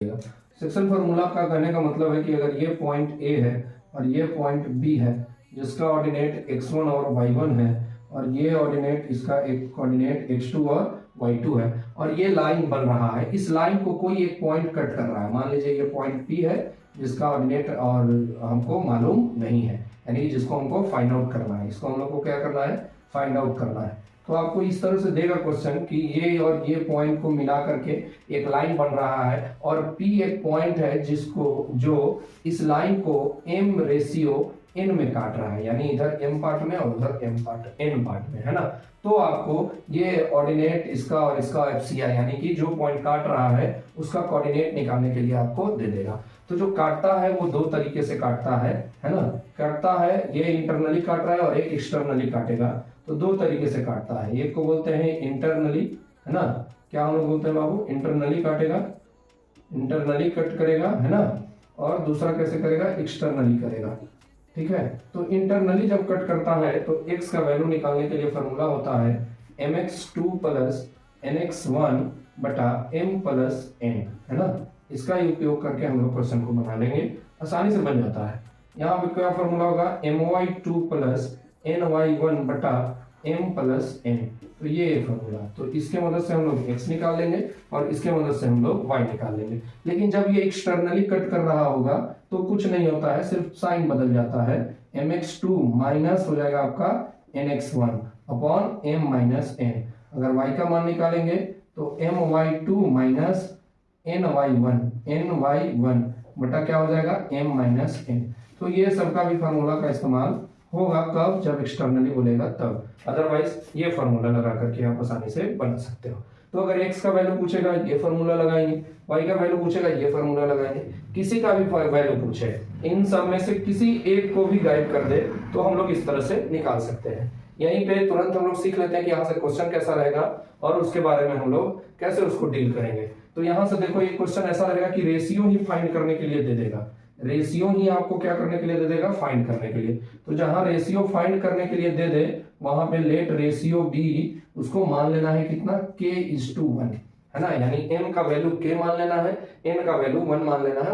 Section formula का कहने का मतलब है कि अगर ये पॉइंट ए है और ये पॉइंट बी है जिसका ऑर्डिनेट x1 और y1 है और ये ऑर्डिनेट इसका एक कोऑर्डिनेट x2 और y2 है और ये लाइन बन रहा है, इस लाइन को कोई एक पॉइंट कट कर रहा है। मान लीजिए ये पॉइंट P है जिसका ऑर्डिनेट और हमको मालूम नहीं है, यानी जिसको हमको फाइंड आउट करना है, इसको हम लोग को क्या करना है, फाइंड आउट करना है। तो आपको इस तरह से देगा क्वेश्चन कि ये और ये पॉइंट को मिला करके एक लाइन बन रहा है और P एक पॉइंट है जिसको जो इस लाइन को m रेशियो n में काट रहा है, यानी इधर m पार्ट में और उधर m पार्ट n पार्ट में, है ना। तो आपको ये ऑर्डिनेट इसका और इसका FCI यानी कि जो पॉइंट काट रहा है उसका कोऑर्डिनेट निकालने के लिए आपको दे देगा। तो जो काटता है वो दो तरीके से काटता है ना। काटता है, ये इंटरनली काट रहा है और एक एक्सटर्नली काटेगा। तो दो तरीके से काटता है, एक को बोलते हैं इंटरनली, है ना। क्या हम लोग बोलते हैं बाबू, इंटरनली काटेगा, इंटरनली कट करेगा, है ना। और दूसरा कैसे करेगा, एक्सटर्नली करेगा, ठीक है। तो इंटरनली जब कट करता है तो x का वैल्यू निकालने के लिए फॉर्मूला होता है mx2 प्लस nx1 बटा m प्लस n, है ना। इसका ही उपयोग करके हम लोग क्वेश्चन को बना लेंगे, आसानी से बन जाता है। यहाँ पे क्या फॉर्मूला होगा, my2 प्लस ny1 बटा m प्लस n। तो ये फॉर्मूला, तो इसके मदद से हम लोग x निकाल लेंगे और इसके मदद से हम लोग y निकाल लेंगे। लेकिन जब ये एक्सटर्नली कट कर रहा होगा तो कुछ नहीं होता है, सिर्फ साइन बदल जाता है। mx2 माइनस हो जाएगा आपका nx1 upon m minus n। अगर y का मान निकालेंगे तो my2 माइनस ny1 बटा क्या हो जाएगा, m माइनस n। तो ये सबका भी फार्मूला का इस्तेमाल होगा कब, जब एक्सटर्नली बोलेगा तब, अदरवाइज ये फार्मूला लगा करके आप आसानी से बना सकते हो। तो अगर x का वैल्यू पूछेगा ये फार्मूला लगाएंगे, y का वैल्यू पूछेगा ये फार्मूला लगाएंगे, किसी का भी वैल्यू पूछे इन सब में से किसी एक को भी गाइड कर दे तो हम लोग इस तरह से निकाल सकते हैं। यहीं पे तुरंत हम लोग सीख लेते हैं कि यहाँ से क्वेश्चन कैसा रहेगा और उसके बारे में हम लोग कैसे उसको डील करेंगे। तो यहाँ से देखो ये क्वेश्चन ऐसा रहेगा कि रेशियो ही फाइंड करने के लिए दे देगा, रेशियो ही आपको क्या करने के लिए दे देगा, फाइंड करने के लिए। तो जहां रेशियो फाइंड करने के लिए दे दे वहां पे लेट रेशियो बी, उसको मान लेना है कितना, k/1, है ना। यानी m का वैल्यू k मान लेना है, n का वैल्यू 1 मान लेना है।